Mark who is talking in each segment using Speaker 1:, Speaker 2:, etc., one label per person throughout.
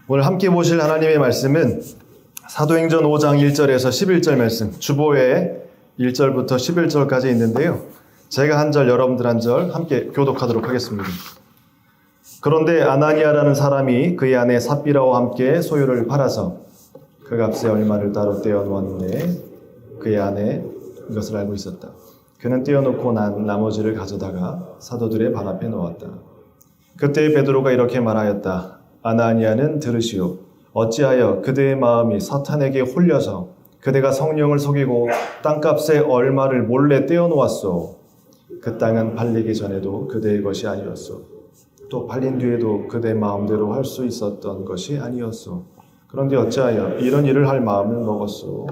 Speaker 1: 오늘 함께 보실 하나님의 말씀은 사도행전 5장 1절에서 11절 말씀, 주보에 1절부터 11절까지 있는데요. 제가 한 절, 여러분들 한 절 함께 교독하도록 하겠습니다. 그런데 아나니아라는 사람이 그의 아내 삽비라와 함께 소유를 팔아서 그 값의 얼마를 따로 떼어 놓았는데 그의 아내 이것을 알고 있었다. 그는 떼어놓고 난 나머지를 가져다가 사도들의 발 앞에 놓았다. 그때 베드로가 이렇게 말하였다. 아나니아는 들으시오. 어찌하여 그대의 마음이 사탄에게 홀려서 그대가 성령을 속이고 땅값의 얼마를 몰래 떼어놓았소. 그 땅은 팔리기 전에도 그대의 것이 아니었소. 또 팔린 뒤에도 그대 마음대로 할 수 있었던 것이 아니었소. 그런데 어찌하여 이런 일을 할 마음을 먹었소.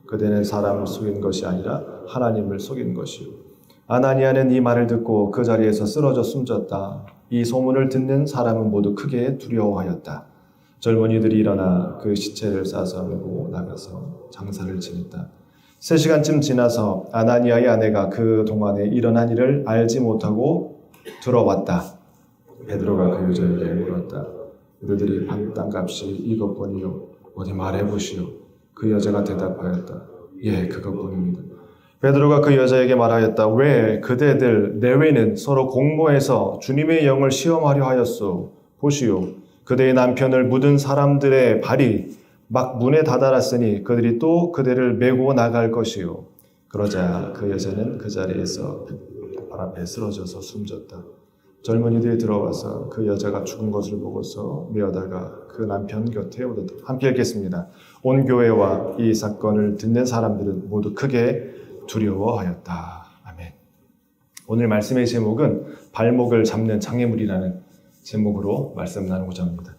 Speaker 1: 그대는 사람을 속인 것이 아니라 하나님을 속인 것이오. 아나니아는 이 말을 듣고 그 자리에서 쓰러져 숨졌다. 이 소문을 듣는 사람은 모두 크게 두려워하였다. 젊은이들이 일어나 그 시체를 싸서 메고 나가서 장사를 지냈다. 3시간쯤 지나서 아나니아의 아내가 그 동안에 일어난 일을 알지 못하고 들어왔다. 베드로가 그 여자에게 물었다. 너희들이 판 땅값이 이것뿐이요. 어디 말해보시오. 그 여자가 대답하였다. 예, 그것뿐입니다. 베드로가 그 여자에게 말하였다. 왜 그대들 내외는 서로 공모해서 주님의 영을 시험하려 하였소. 보시오. 그대의 남편을 묻은 사람들의 발이 막 문에 다다랐으니 그들이 또 그대를 메고 나갈 것이요. 그러자 그 여자는 그 자리에서 발 앞에 쓰러져서 숨졌다. 젊은이들이 들어와서 그 여자가 죽은 것을 보고서 메어다가 그 남편 곁에 오더다. 함께 읽겠습니다. 온 교회와 이 사건을 듣는 사람들은 모두 크게 두려워하였다. 아멘. 오늘 말씀의 제목은 발목을 잡는 장애물이라는 제목으로 말씀 나누고자 합니다.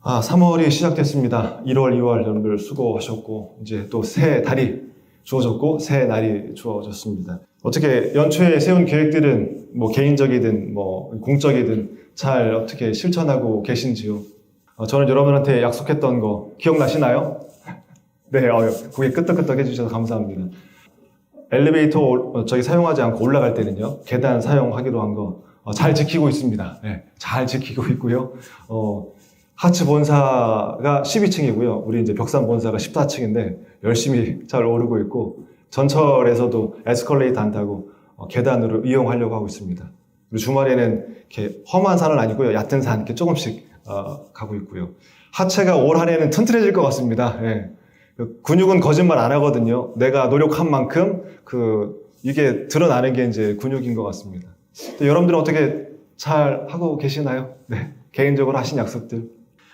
Speaker 1: 3월이 시작됐습니다. 1월, 2월 여러분들 수고하셨고 이제 또 새 달이 주어졌고 새 날이 주어졌습니다. 어떻게 연초에 세운 계획들은 개인적이든 공적이든 잘 어떻게 실천하고 계신지요? 저는 여러분한테 약속했던 거 기억나시나요? 네, 고개 끄덕끄덕 해주셔서 감사합니다. 엘리베이터 저희 사용하지 않고 올라갈 때는요, 계단 사용하기로 한 거 잘 지키고 있습니다. 네, 잘 지키고 있고요. 하츠 본사가 12층이고요. 우리 이제 벽산 본사가 14층인데 열심히 잘 오르고 있고 전철에서도 에스컬레이터 안 타고 계단으로 이용하려고 하고 있습니다. 그리고 주말에는 이렇게 험한 산은 아니고요. 얕은 산 이렇게 조금씩 가고 있고요. 하체가 올 한 해는 튼튼해질 것 같습니다. 예. 근육은 거짓말 안 하거든요. 내가 노력한 만큼 이게 드러나는 게 이제 근육인 것 같습니다. 여러분들은 어떻게 잘 하고 계시나요? 네. 개인적으로 하신 약속들.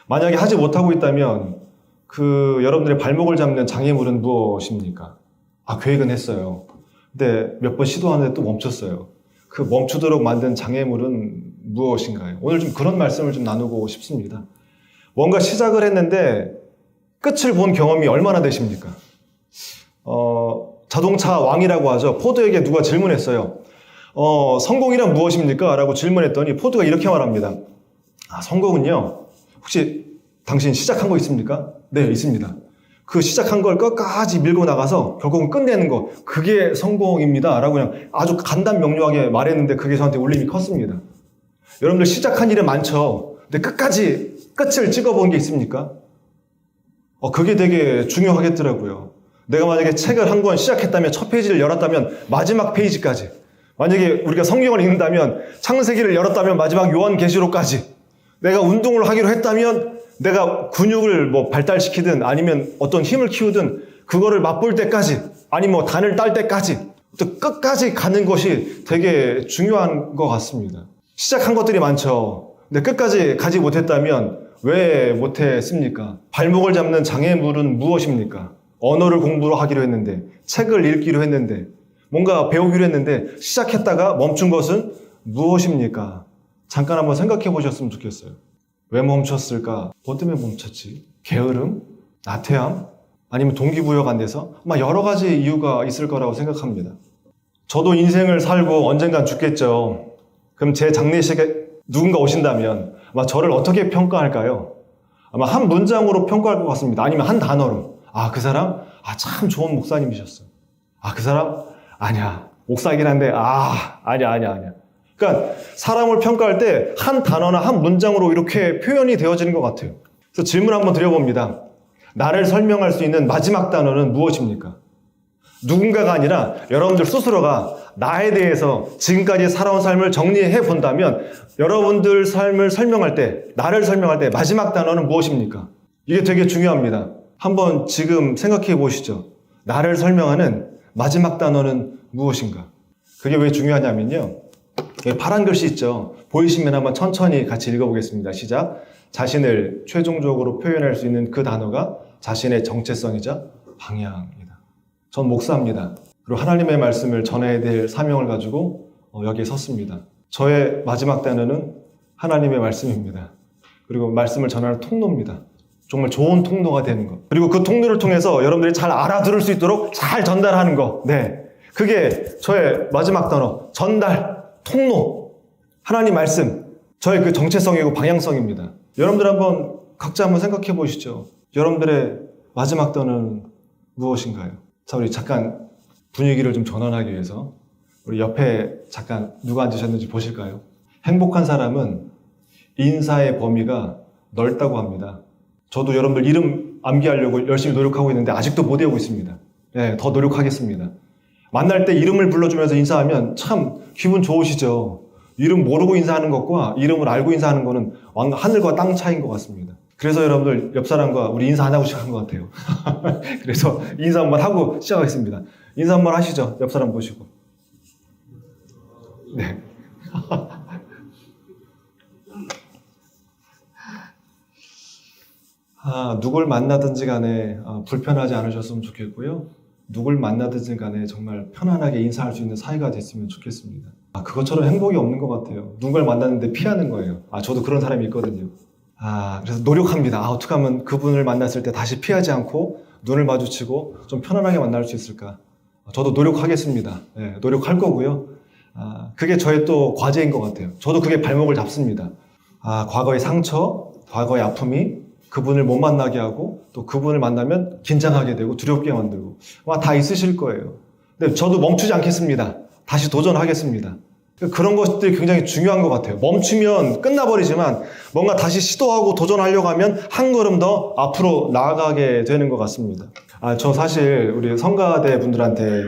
Speaker 1: 만약에 하지 못하고 있다면 여러분들의 발목을 잡는 장애물은 무엇입니까? 계획은 했어요. 근데 몇 번 시도하는데 또 멈췄어요. 그 멈추도록 만든 장애물은 무엇인가요? 오늘 좀 그런 말씀을 좀 나누고 싶습니다. 뭔가 시작을 했는데 끝을 본 경험이 얼마나 되십니까? 자동차 왕이라고 하죠. 포드에게 누가 질문했어요. 성공이란 무엇입니까? 라고 질문했더니 포드가 이렇게 말합니다. 성공은요, 혹시 당신 시작한 거 있습니까? 네, 있습니다. 그 시작한 걸 끝까지 밀고 나가서 결국은 끝내는 거, 그게 성공입니다. 라고 그냥 아주 간단 명료하게 말했는데 그게 저한테 울림이 컸습니다. 여러분들 시작한 일은 많죠. 근데 끝을 찍어본 게 있습니까? 그게 되게 중요하겠더라고요. 내가 만약에 책을 한 권 시작했다면 첫 페이지를 열었다면 마지막 페이지까지, 만약에 우리가 성경을 읽는다면 창세기를 열었다면 마지막 요한계시록까지, 내가 운동을 하기로 했다면 내가 근육을 발달시키든 아니면 어떤 힘을 키우든 그거를 맛볼 때까지, 아니 단을 딸 때까지 또 끝까지 가는 것이 되게 중요한 것 같습니다. 시작한 것들이 많죠. 근데 끝까지 가지 못했다면 왜 못했습니까? 발목을 잡는 장애물은 무엇입니까? 언어를 공부를 하기로 했는데, 책을 읽기로 했는데, 뭔가 배우기로 했는데 시작했다가 멈춘 것은 무엇입니까? 잠깐 한번 생각해 보셨으면 좋겠어요. 왜 멈췄을까? 뭐 때문에 멈췄지? 게으름? 나태함? 아니면 동기부여가 안 돼서? 아마 여러 가지 이유가 있을 거라고 생각합니다. 저도 인생을 살고 언젠간 죽겠죠. 그럼 제 장례식에 누군가 오신다면 아마 저를 어떻게 평가할까요? 아마 한 문장으로 평가할 것 같습니다. 아니면 한 단어로. 그 사람? 참 좋은 목사님이셨어. 그 사람? 아니야. 옥사이긴 한데, 아니야. 그러니까 사람을 평가할 때 한 단어나 한 문장으로 이렇게 표현이 되어지는 것 같아요. 그래서 질문 한번 드려봅니다. 나를 설명할 수 있는 마지막 단어는 무엇입니까? 누군가가 아니라 여러분들 스스로가 나에 대해서 지금까지 살아온 삶을 정리해 본다면 여러분들 삶을 설명할 때, 나를 설명할 때 마지막 단어는 무엇입니까? 이게 되게 중요합니다. 한번 지금 생각해 보시죠. 나를 설명하는 마지막 단어는 무엇인가? 그게 왜 중요하냐면요. 여기 파란 글씨 있죠? 보이시면 한번 천천히 같이 읽어보겠습니다. 시작. 자신을 최종적으로 표현할 수 있는 그 단어가 자신의 정체성이자 방향입니다. 전 목사입니다. 그리고 하나님의 말씀을 전해야 될 사명을 가지고 여기에 섰습니다. 저의 마지막 단어는 하나님의 말씀입니다. 그리고 말씀을 전하는 통로입니다. 정말 좋은 통로가 되는 것. 그리고 그 통로를 통해서 여러분들이 잘 알아들을 수 있도록 잘 전달하는 것. 네. 그게 저의 마지막 단어. 전달, 통로, 하나님 말씀. 저의 그 정체성이고 방향성입니다. 여러분들 한번 각자 한번 생각해 보시죠. 여러분들의 마지막 단어는 무엇인가요? 자, 우리 잠깐 분위기를 좀 전환하기 위해서 우리 옆에 잠깐 누가 앉으셨는지 보실까요? 행복한 사람은 인사의 범위가 넓다고 합니다. 저도 여러분들 이름 암기하려고 열심히 노력하고 있는데 아직도 못 외우고 있습니다. 네, 더 노력하겠습니다. 만날 때 이름을 불러주면서 인사하면 참 기분 좋으시죠? 이름 모르고 인사하는 것과 이름을 알고 인사하는 것은 하늘과 땅 차이인 것 같습니다. 그래서 여러분들 옆 사람과 우리 인사 안 하고 시작한 것 같아요. 그래서 인사 한번 하고 시작하겠습니다. 인사 한번 하시죠. 옆 사람 보시고. 네. 누굴 만나든지 간에 불편하지 않으셨으면 좋겠고요. 누굴 만나든지 간에 정말 편안하게 인사할 수 있는 사이가 됐으면 좋겠습니다. 그것처럼 행복이 없는 것 같아요. 누굴 만났는데 피하는 거예요. 저도 그런 사람이 있거든요. 그래서 노력합니다. 어떻게 하면 그분을 만났을 때 다시 피하지 않고 눈을 마주치고 좀 편안하게 만날 수 있을까? 저도 노력하겠습니다. 네, 노력할 거고요. 그게 저의 또 과제인 것 같아요. 저도 그게 발목을 잡습니다. 과거의 상처, 과거의 아픔이 그분을 못 만나게 하고 또 그분을 만나면 긴장하게 되고 두렵게 만들고 다 있으실 거예요. 근데 저도 멈추지 않겠습니다. 다시 도전하겠습니다. 그런 것들이 굉장히 중요한 것 같아요. 멈추면 끝나버리지만 뭔가 다시 시도하고 도전하려고 하면 한 걸음 더 앞으로 나아가게 되는 것 같습니다. 저 사실 우리 성가대 분들한테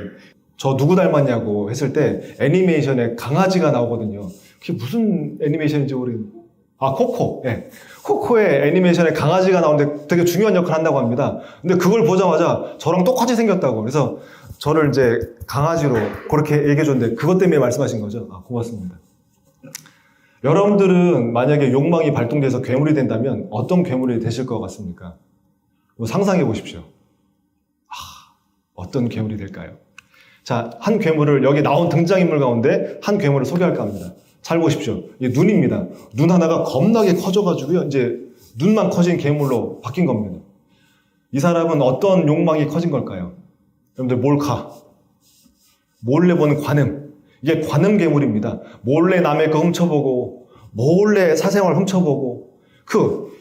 Speaker 1: 저 누구 닮았냐고 했을 때 애니메이션에 강아지가 나오거든요. 그게 무슨 애니메이션인지 모르겠는데 코코. 네. 코코의 애니메이션에 강아지가 나오는데 되게 중요한 역할을 한다고 합니다. 근데 그걸 보자마자 저랑 똑같이 생겼다고. 그래서 저를 이제 강아지로 그렇게 얘기해 줬는데 그것 때문에 말씀하신 거죠? 고맙습니다. 여러분들은 만약에 욕망이 발동돼서 괴물이 된다면 어떤 괴물이 되실 것 같습니까? 상상해 보십시오. 어떤 괴물이 될까요? 자, 한 괴물을 여기 나온 등장인물 가운데 한 괴물을 소개할까 합니다. 잘 보십시오. 이게 눈입니다. 눈 하나가 겁나게 커져가지고요. 이제 눈만 커진 괴물로 바뀐 겁니다. 이 사람은 어떤 욕망이 커진 걸까요? 여러분들 몰카. 몰래 보는 관음. 이게 관음 괴물입니다. 몰래 남의 거 훔쳐보고 몰래 사생활 훔쳐보고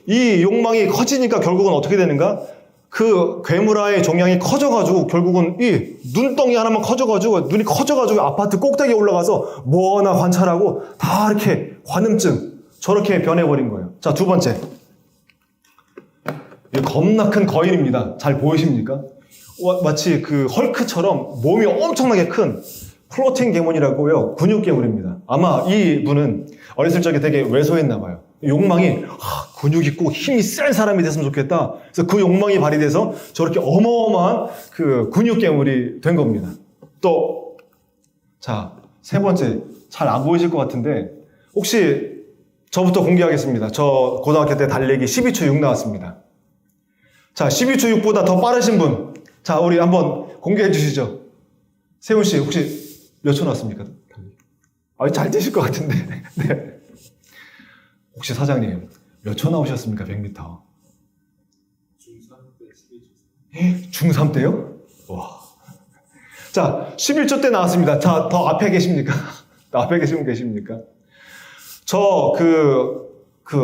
Speaker 1: 이 욕망이 커지니까 결국은 어떻게 되는가? 그 괴물아의 종양이 커져가지고 결국은 이 눈덩이 하나만 커져가지고 눈이 커져가지고 아파트 꼭대기에 올라가서 뭐 하나 관찰하고 다 이렇게 관음증 저렇게 변해버린 거예요. 자, 두 번째. 이 겁나 큰 거인입니다. 잘 보이십니까? 마치 그 헐크처럼 몸이 엄청나게 큰 플로팅 괴물이라고요. 근육 괴물입니다. 아마 이 분은 어렸을 적에 되게 왜소했나 봐요. 욕망이 근육 있고 힘이 센 사람이 됐으면 좋겠다. 그래서 그 욕망이 발휘돼서 저렇게 어마어마한 그 근육 괴물이 된 겁니다. 또, 자, 세 번째. 잘 안 보이실 것 같은데 혹시 저부터 공개하겠습니다. 저 고등학교 때 달리기 12초 6 나왔습니다. 자, 12초 6보다 더 빠르신 분. 자, 우리 한번 공개해 주시죠. 세훈 씨 혹시 몇 초 나왔습니까? 잘 뛰실 것 같은데. 네. 혹시 사장님 몇 초 나오셨습니까? 100m. 중3 때 11초. 중3 때요? 와. 자, 11초 때 나왔습니다. 자, 더 앞에 계십니까? 앞에 계시면 계십니까? 저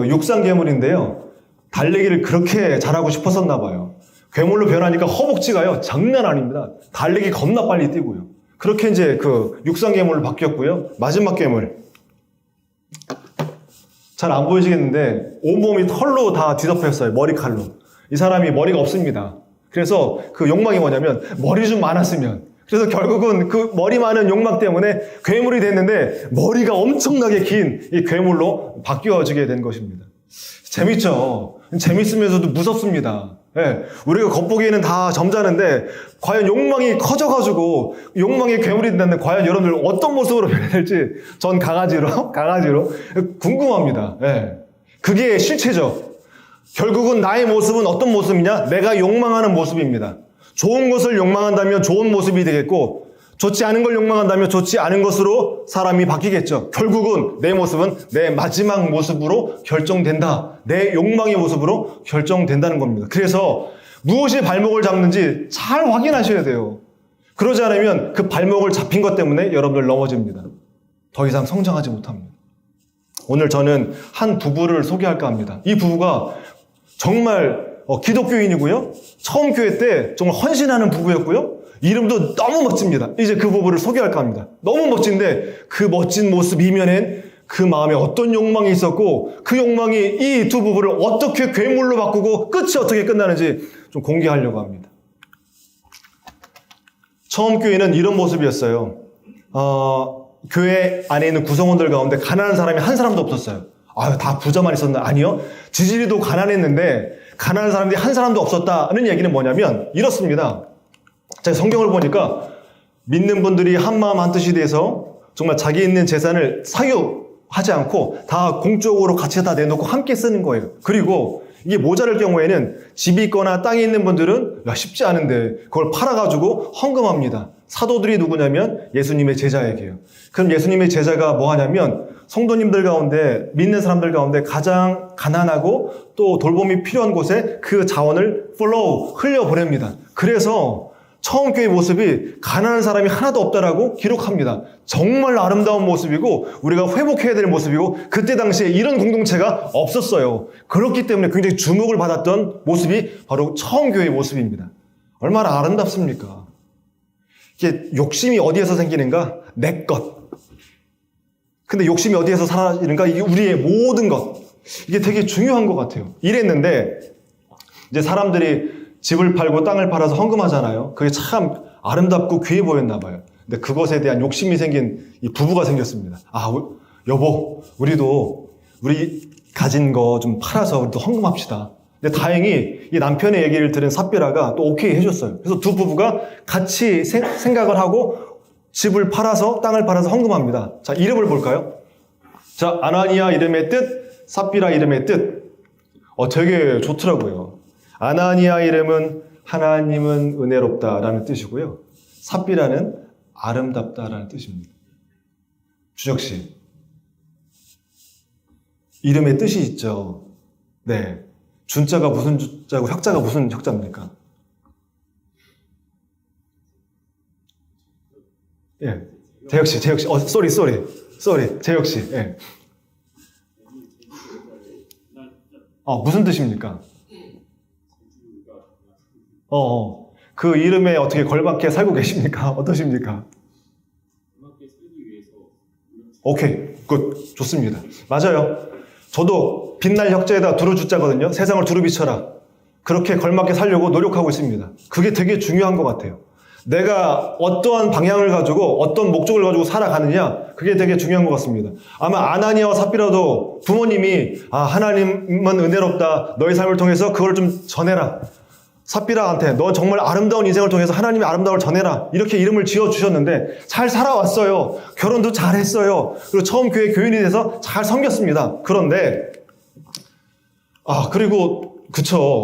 Speaker 1: 육상 괴물인데요. 달리기를 그렇게 잘하고 싶었었나 봐요. 괴물로 변하니까 허벅지가요. 장난 아닙니다. 달리기 겁나 빨리 뛰고요. 그렇게 이제 그 육상 괴물로 바뀌었고요. 마지막 괴물. 잘 안 보이시겠는데 온몸이 털로 다 뒤덮였어요. 머리칼로. 이 사람이 머리가 없습니다. 그래서 그 욕망이 뭐냐면 머리 좀 많았으면. 그래서 결국은 그 머리 많은 욕망 때문에 괴물이 됐는데 머리가 엄청나게 긴 이 괴물로 바뀌어지게 된 것입니다. 재밌죠? 재밌으면서도 무섭습니다. 예, 우리가 겉보기에는 다 점잖은데 과연 욕망이 커져가지고 욕망의 괴물이 된다는데 과연 여러분들 어떤 모습으로 변해될지 전 강아지로 궁금합니다. 예, 그게 실체죠. 결국은 나의 모습은 어떤 모습이냐? 내가 욕망하는 모습입니다. 좋은 것을 욕망한다면 좋은 모습이 되겠고 좋지 않은 걸 욕망한다면 좋지 않은 것으로 사람이 바뀌겠죠. 결국은 내 모습은 내 마지막 모습으로 결정된다. 내 욕망의 모습으로 결정된다는 겁니다. 그래서 무엇이 발목을 잡는지 잘 확인하셔야 돼요. 그러지 않으면 그 발목을 잡힌 것 때문에 여러분들 넘어집니다. 더 이상 성장하지 못합니다. 오늘 저는 한 부부를 소개할까 합니다. 이 부부가 정말 기독교인이고요. 처음 교회 때 정말 헌신하는 부부였고요. 이름도 너무 멋집니다. 이제 그 부부를 소개할까 합니다. 너무 멋진데 그 멋진 모습 이면엔 그 마음에 어떤 욕망이 있었고 그 욕망이 이 두 부부를 어떻게 괴물로 바꾸고 끝이 어떻게 끝나는지 좀 공개하려고 합니다. 처음 교회는 이런 모습이었어요. 교회 안에 있는 구성원들 가운데 가난한 사람이 한 사람도 없었어요. 다 부자만 있었나? 아니요. 지지리도 가난했는데 가난한 사람들이 한 사람도 없었다는 얘기는 뭐냐면 이렇습니다. 제가 성경을 보니까 믿는 분들이 한마음 한뜻이 돼서 정말 자기 있는 재산을 사유하지 않고 다 공적으로 같이 다 내놓고 함께 쓰는 거예요. 그리고 이게 모자랄 경우에는 집이 있거나 땅이 있는 분들은 쉽지 않은데 그걸 팔아가지고 헌금합니다. 사도들이 누구냐면 예수님의 제자에게요. 그럼 예수님의 제자가 뭐 하냐면 성도님들 가운데 믿는 사람들 가운데 가장 가난하고 또 돌봄이 필요한 곳에 그 자원을 흘려보냅니다. 그래서 처음 교회 모습이 가난한 사람이 하나도 없다라고 기록합니다. 정말 아름다운 모습이고 우리가 회복해야 될 모습이고 그때 당시에 이런 공동체가 없었어요. 그렇기 때문에 굉장히 주목을 받았던 모습이 바로 처음 교회의 모습입니다. 얼마나 아름답습니까? 이게 욕심이 어디에서 생기는가? 내 것. 근데 욕심이 어디에서 사라지는가? 이게 우리의 모든 것. 이게 되게 중요한 것 같아요. 이랬는데 이제 사람들이 집을 팔고 땅을 팔아서 헌금하잖아요. 그게 참 아름답고 귀해 보였나 봐요. 근데 그것에 대한 욕심이 생긴 이 부부가 생겼습니다. 여보, 우리 가진 거 좀 팔아서 우리도 헌금합시다. 근데 다행히 이 남편의 얘기를 들은 삽비라가 또 오케이 해줬어요. 그래서 두 부부가 같이 생각을 하고 집을 팔아서 땅을 팔아서 헌금합니다. 자, 이름을 볼까요? 자, 아나니아 이름의 뜻, 삽비라 이름의 뜻. 되게 좋더라고요. 아나니아 이름은 하나님은 은혜롭다라는 뜻이고요. 삽비라는 아름답다라는 뜻입니다. 주적씨, 이름의 뜻이 있죠. 네, 준자가 무슨 주자고 혁자가 무슨 혁자입니까? 예, 재혁씨, 쏘리, 재혁씨, 예. 무슨 뜻입니까? 그 이름에 어떻게 걸맞게 살고 계십니까? 어떠십니까? 오케이, 굿, 좋습니다. 맞아요. 저도 빛날 혁자에다 두루 주자거든요. 세상을 두루 비춰라. 그렇게 걸맞게 살려고 노력하고 있습니다. 그게 되게 중요한 것 같아요. 내가 어떠한 방향을 가지고 어떤 목적을 가지고 살아가느냐, 그게 되게 중요한 것 같습니다. 아마 아나니아와 삽비라도 부모님이 하나님은 은혜롭다, 너의 삶을 통해서 그걸 좀 전해라. 삽비라한테 너 정말 아름다운 인생을 통해서 하나님의 아름다움을 전해라, 이렇게 이름을 지어주셨는데 잘 살아왔어요. 결혼도 잘했어요. 그리고 처음 교회 교인이 돼서 잘 섬겼습니다. 그런데 그리고 그쵸,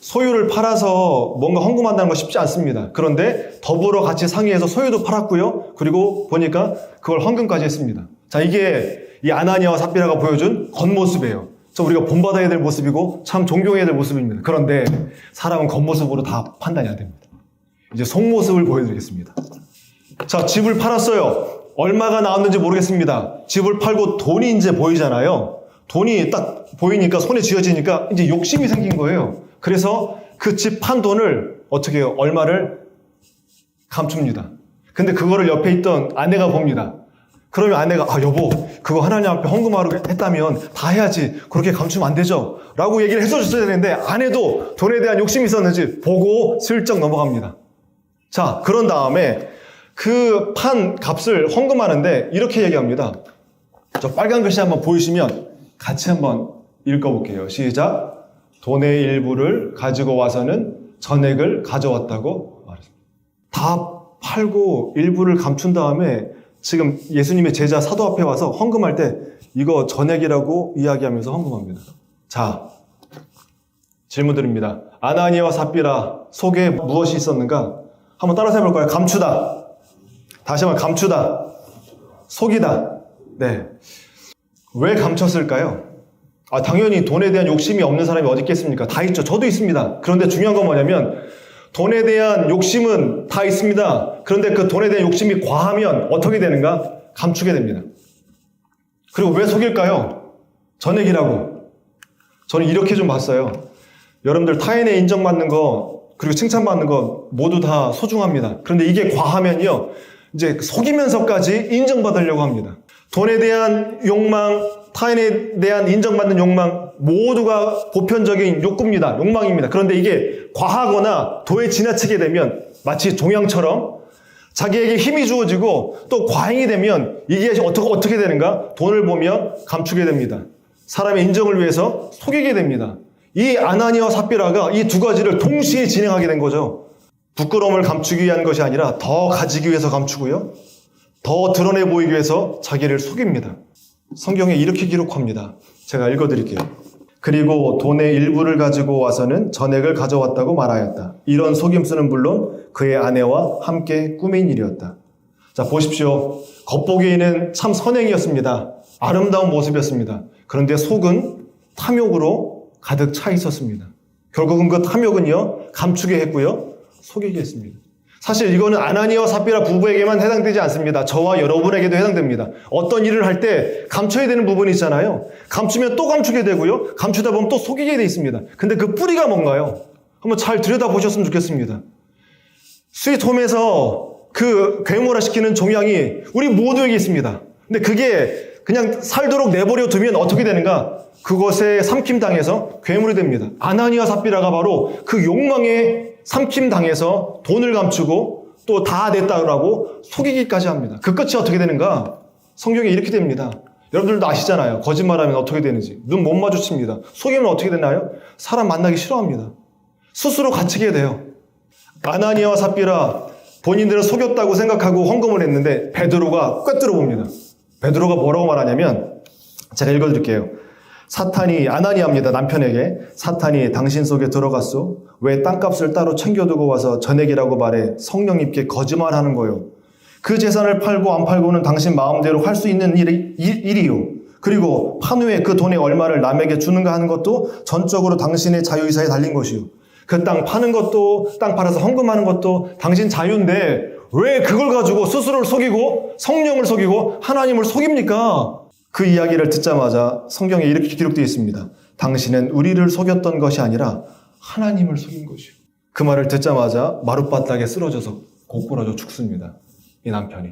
Speaker 1: 소유를 팔아서 뭔가 헌금한다는 거 쉽지 않습니다. 그런데 더불어 같이 상의해서 소유도 팔았고요. 그리고 보니까 그걸 헌금까지 했습니다. 자, 이게 이 아나니아와 삽비라가 보여준 겉모습이에요. 우리가 본받아야 될 모습이고 참 존경해야 될 모습입니다. 그런데 사람은 겉모습으로 다 판단이 안 됩니다. 이제 속모습을 보여드리겠습니다. 자, 집을 팔았어요. 얼마가 나왔는지 모르겠습니다. 집을 팔고 돈이 이제 보이잖아요. 돈이 딱 보이니까 손에 쥐어지니까 이제 욕심이 생긴 거예요. 그래서 그 집 판 돈을 어떻게 해요? 얼마를 감춥니다. 근데 그거를 옆에 있던 아내가 봅니다. 그러면 아내가 여보 그거 하나님 앞에 헌금하러 했다면 다 해야지 그렇게 감추면 안 되죠 라고 얘기를 해줬어야 되는데 아내도 돈에 대한 욕심이 있었는지 보고 슬쩍 넘어갑니다. 자, 그런 다음에 그 판 값을 헌금하는데 이렇게 얘기합니다. 저 빨간 글씨 한번 보이시면 같이 한번 읽어볼게요. 시작. 돈의 일부를 가지고 와서는 전액을 가져왔다고 말했습니다. 다 팔고 일부를 감춘 다음에 지금 예수님의 제자 사도 앞에 와서 헌금할 때 이거 전액이라고 이야기하면서 헌금합니다. 자, 질문 드립니다. 아나니아와 삽비라 속에 무엇이 있었는가? 한번 따라서 해볼까요? 감추다. 다시 한번 감추다. 속이다. 네. 왜 감췄을까요? 당연히 돈에 대한 욕심이 없는 사람이 어디 있겠습니까? 다 있죠. 저도 있습니다. 그런데 중요한 건 뭐냐면 돈에 대한 욕심은 다 있습니다. 그런데 그 돈에 대한 욕심이 과하면 어떻게 되는가? 감추게 됩니다. 그리고 왜 속일까요? 전액이라고. 저는 이렇게 좀 봤어요. 여러분들 타인의 인정받는 거 그리고 칭찬받는 거 모두 다 소중합니다. 그런데 이게 과하면요. 이제 속이면서까지 인정받으려고 합니다. 돈에 대한 욕망, 타인에 대한 인정받는 욕망 모두가 보편적인 욕구입니다. 욕망입니다. 그런데 이게 과하거나 도에 지나치게 되면 마치 종양처럼 자기에게 힘이 주어지고 또 과잉이 되면 이게 어떻게 되는가? 돈을 보며 감추게 됩니다. 사람의 인정을 위해서 속이게 됩니다. 이 아나니아와 삽비라가 이 두 가지를 동시에 진행하게 된 거죠. 부끄러움을 감추기 위한 것이 아니라 더 가지기 위해서 감추고요. 더 드러내 보이기 위해서 자기를 속입니다. 성경에 이렇게 기록합니다. 제가 읽어드릴게요. 그리고 돈의 일부를 가지고 와서는 전액을 가져왔다고 말하였다. 이런 속임수는 물론 그의 아내와 함께 꾸민 일이었다. 자, 보십시오. 겉보기에는 참 선행이었습니다. 아름다운 모습이었습니다. 그런데 속은 탐욕으로 가득 차 있었습니다. 결국은 그 탐욕은요, 감추게 했고요, 속이게 했습니다. 사실 이거는 아나니아와 삽비라 부부에게만 해당되지 않습니다. 저와 여러분에게도 해당됩니다. 어떤 일을 할 때 감춰야 되는 부분이 있잖아요. 감추면 또 감추게 되고요. 감추다 보면 또 속이게 돼 있습니다. 근데 그 뿌리가 뭔가요? 한번 잘 들여다보셨으면 좋겠습니다. 스위트홈에서 그 괴물화시키는 종양이 우리 모두에게 있습니다. 근데 그게 그냥 살도록 내버려 두면 어떻게 되는가? 그것에 삼킴당해서 괴물이 됩니다. 아나니아 삽비라가 바로 그 욕망에 삼킴당해서 돈을 감추고 또 다 냈다고 속이기까지 합니다. 그 끝이 어떻게 되는가? 성경에 이렇게 됩니다. 여러분들도 아시잖아요. 거짓말하면 어떻게 되는지. 눈 못 마주칩니다. 속이면 어떻게 되나요? 사람 만나기 싫어합니다. 스스로 갇히게 돼요. 아나니아와 삽비라 본인들은 속였다고 생각하고 헌금을 했는데 베드로가 꿰뚫어 봅니다. 베드로가 뭐라고 말하냐면 제가 읽어드릴게요. 사탄이 아나니아입니다. 남편에게 사탄이 당신 속에 들어갔소. 왜 땅값을 따로 챙겨두고 와서 전액이라고 말해 성령님께 거짓말하는 거요. 그 재산을 팔고 안 팔고는 당신 마음대로 할 수 있는 일이요. 그리고 판 후에 그 돈의 얼마를 남에게 주는가 하는 것도 전적으로 당신의 자유의사에 달린 것이요. 그 땅 파는 것도 땅 팔아서 헌금하는 것도 당신 자유인데 왜 그걸 가지고 스스로를 속이고 성령을 속이고 하나님을 속입니까? 그 이야기를 듣자마자 성경에 이렇게 기록되어 있습니다. 당신은 우리를 속였던 것이 아니라 하나님을 속인 것이요. 그 말을 듣자마자 마룻바닥에 쓰러져서 고꾸라져 죽습니다. 이 남편이.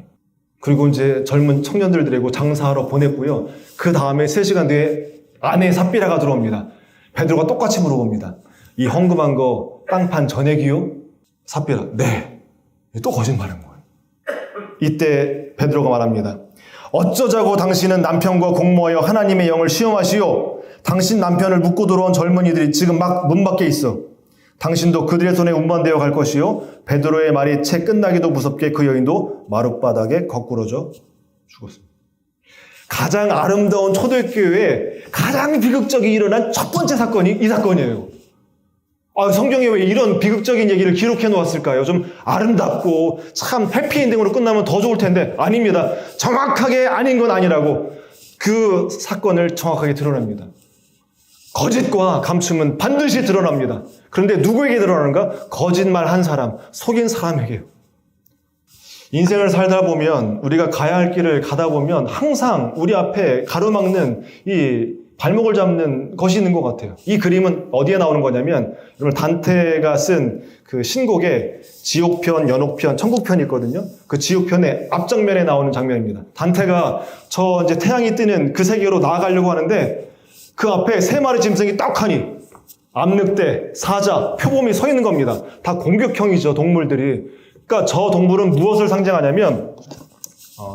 Speaker 1: 그리고 이제 젊은 청년들 데리고 장사하러 보냈고요. 그 다음에 3시간 뒤에 아내 삽비라가 들어옵니다. 베드로가 똑같이 물어봅니다. 이 헌금한 거 땅판 전액이요? 삽비라, 네. 또 거짓말한 거예요. 이때 베드로가 말합니다. 어쩌자고 당신은 남편과 공모하여 하나님의 영을 시험하시오. 당신 남편을 묻고 들어온 젊은이들이 지금 막 문 밖에 있어. 당신도 그들의 손에 운반되어 갈 것이요. 베드로의 말이 채 끝나기도 무섭게 그 여인도 마룻바닥에 거꾸러져 죽었습니다. 가장 아름다운 초대교회에 가장 비극적이 일어난 첫 번째 사건이 이 사건이에요. 성경에 왜 이런 비극적인 얘기를 기록해 놓았을까요? 좀 아름답고 참 해피엔딩으로 끝나면 더 좋을 텐데 아닙니다. 정확하게 아닌 건 아니라고 그 사건을 정확하게 드러냅니다. 거짓과 감춤은 반드시 드러납니다. 그런데 누구에게 드러나는가? 거짓말한 사람, 속인 사람에게요. 인생을 살다 보면 우리가 가야 할 길을 가다 보면 항상 우리 앞에 가로막는 이 발목을 잡는 것이 있는 것 같아요. 이 그림은 어디에 나오는 거냐면, 여러분 단테가 쓴 그 신곡에 지옥편, 연옥편, 천국편이 있거든요. 그 지옥편의 앞장면에 나오는 장면입니다. 단테가 저 이제 태양이 뜨는 그 세계로 나아가려고 하는데 그 앞에 세 마리 짐승이 딱하니 암늑대, 사자, 표범이 서 있는 겁니다. 다 공격형이죠, 동물들이. 그러니까 저 동물은 무엇을 상징하냐면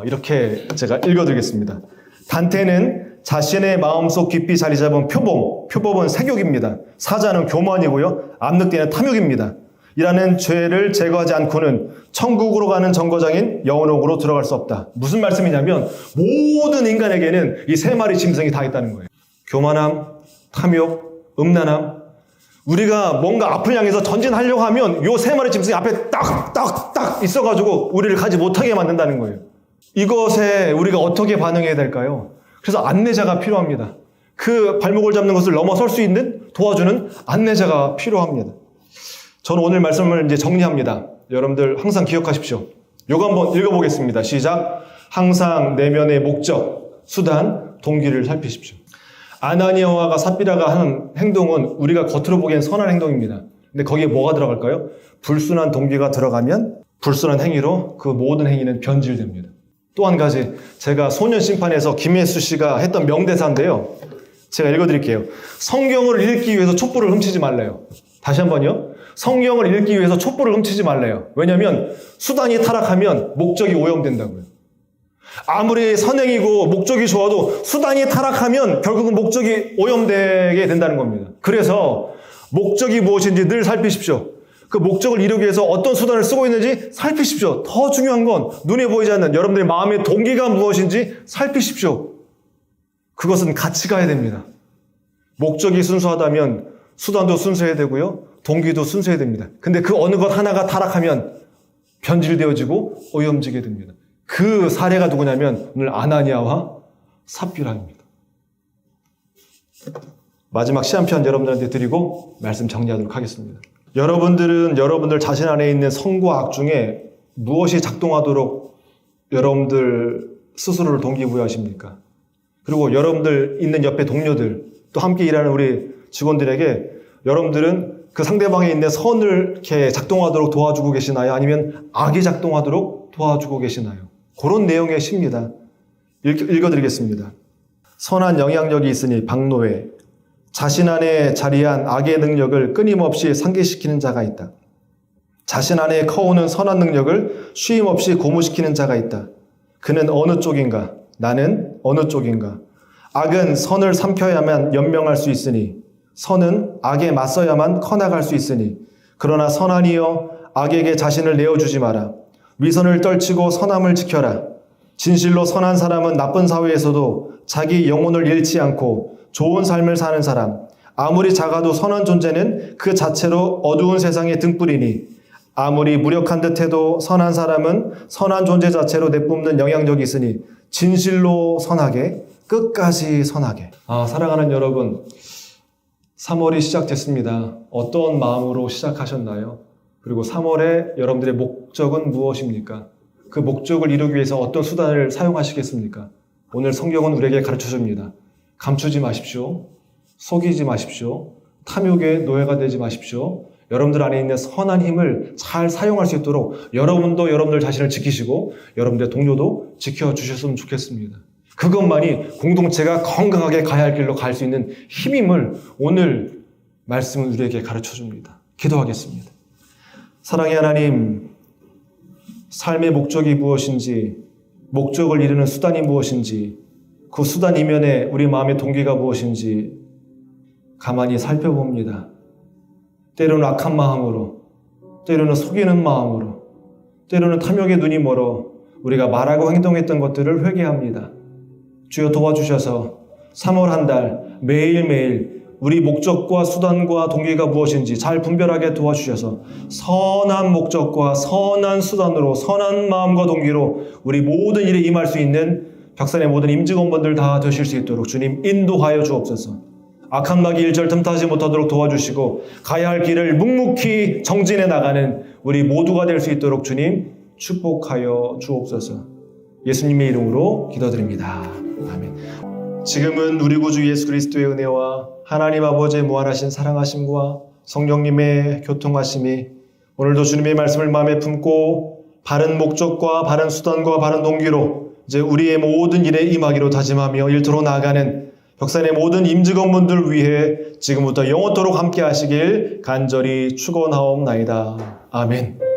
Speaker 1: 이렇게 제가 읽어드리겠습니다. 단테는 자신의 마음속 깊이 자리 잡은 표범은 세욕입니다. 사자는 교만이고요. 암늑대는 탐욕입니다. 이라는 죄를 제거하지 않고는 천국으로 가는 정거장인 영원옥으로 들어갈 수 없다. 무슨 말씀이냐면 모든 인간에게는 이 세 마리 짐승이 다 있다는 거예요. 교만함, 탐욕, 음란함. 우리가 뭔가 앞을 향해서 전진하려고 하면 요 세 마리 짐승이 앞에 딱 있어가지고 우리를 가지 못하게 만든다는 거예요. 이것에 우리가 어떻게 반응해야 될까요? 그래서 안내자가 필요합니다. 그 발목을 잡는 것을 넘어설 수 있는 도와주는 안내자가 필요합니다. 저는 오늘 말씀을 이제 정리합니다. 여러분들 항상 기억하십시오. 요거 한번 읽어보겠습니다. 시작. 항상 내면의 목적, 수단, 동기를 살피십시오. 아나니아와 삽비라가 하는 행동은 우리가 겉으로 보기엔 선한 행동입니다. 근데 거기에 뭐가 들어갈까요? 불순한 동기가 들어가면 불순한 행위로 그 모든 행위는 변질됩니다. 또 한 가지, 제가 소년심판에서 김혜수 씨가 했던 명대사인데요. 제가 읽어드릴게요. 성경을 읽기 위해서 촛불을 훔치지 말래요. 다시 한번요. 성경을 읽기 위해서 촛불을 훔치지 말래요. 왜냐하면 수단이 타락하면 목적이 오염된다고요. 아무리 선행이고 목적이 좋아도 수단이 타락하면 결국은 목적이 오염되게 된다는 겁니다. 그래서 목적이 무엇인지 늘 살피십시오. 그 목적을 이루기 위해서 어떤 수단을 쓰고 있는지 살피십시오. 더 중요한 건 눈에 보이지 않는 여러분들의 마음의 동기가 무엇인지 살피십시오. 그것은 같이 가야 됩니다. 목적이 순수하다면 수단도 순수해야 되고요. 동기도 순수해야 됩니다. 근데 그 어느 것 하나가 타락하면 변질되어지고 오염지게 됩니다. 그 사례가 누구냐면 오늘 아나니아와 삽비라입니다. 마지막 시 한 편 여러분들한테 드리고 말씀 정리하도록 하겠습니다. 여러분들은 여러분들 자신 안에 있는 선과 악 중에 무엇이 작동하도록 여러분들 스스로를 동기부여하십니까? 그리고 여러분들 있는 옆에 동료들, 또 함께 일하는 우리 직원들에게 여러분들은 그 상대방에 있는 선을 이렇게 작동하도록 도와주고 계시나요? 아니면 악이 작동하도록 도와주고 계시나요? 그런 내용의 시입니다. 읽어드리겠습니다. 선한 영향력이 있으니 박노해. 자신 안에 자리한 악의 능력을 끊임없이 상기시키는 자가 있다. 자신 안에 커오는 선한 능력을 쉼없이 고무시키는 자가 있다. 그는 어느 쪽인가? 나는 어느 쪽인가? 악은 선을 삼켜야만 연명할 수 있으니 선은 악에 맞서야만 커나갈 수 있으니 그러나 선하니여 악에게 자신을 내어주지 마라. 위선을 떨치고 선함을 지켜라. 진실로 선한 사람은 나쁜 사회에서도 자기 영혼을 잃지 않고 좋은 삶을 사는 사람, 아무리 작아도 선한 존재는 그 자체로 어두운 세상의 등불이니 아무리 무력한 듯해도 선한 사람은 선한 존재 자체로 내뿜는 영향력이 있으니 진실로 선하게, 끝까지 선하게. 사랑하는 여러분, 3월이 시작됐습니다. 어떤 마음으로 시작하셨나요? 그리고 3월에 여러분들의 목적은 무엇입니까? 그 목적을 이루기 위해서 어떤 수단을 사용하시겠습니까? 오늘 성경은 우리에게 가르쳐줍니다. 감추지 마십시오. 속이지 마십시오. 탐욕의 노예가 되지 마십시오. 여러분들 안에 있는 선한 힘을 잘 사용할 수 있도록 여러분도 여러분들 자신을 지키시고 여러분들의 동료도 지켜주셨으면 좋겠습니다. 그것만이 공동체가 건강하게 가야 할 길로 갈 수 있는 힘임을 오늘 말씀은 우리에게 가르쳐줍니다. 기도하겠습니다. 사랑의 하나님, 삶의 목적이 무엇인지, 목적을 이루는 수단이 무엇인지, 그 수단 이면에 우리 마음의 동기가 무엇인지 가만히 살펴봅니다. 때로는 악한 마음으로, 때로는 속이는 마음으로, 때로는 탐욕의 눈이 멀어 우리가 말하고 행동했던 것들을 회개합니다. 주여 도와주셔서 3월 한 달 매일매일 우리 목적과 수단과 동기가 무엇인지 잘 분별하게 도와주셔서 선한 목적과 선한 수단으로 선한 마음과 동기로 우리 모든 일에 임할 수 있는 벽산의 모든 임직원분들 다 되실 수 있도록 주님 인도하여 주옵소서. 악한 마귀 일절 틈타지 못하도록 도와주시고 가야 할 길을 묵묵히 정진해 나가는 우리 모두가 될 수 있도록 주님 축복하여 주옵소서. 예수님의 이름으로 기도드립니다. 아멘. 지금은 우리 구주 예수 그리스도의 은혜와 하나님 아버지의 무한하신 사랑하심과 성령님의 교통하심이 오늘도 주님의 말씀을 마음에 품고 바른 목적과 바른 수단과 바른 동기로 이제 우리의 모든 일에 임하기로 다짐하며 일터로 나아가는 벽산의 모든 임직원분들 위해 지금부터 영원토록 함께 하시길 간절히 축원하옵나이다. 아멘.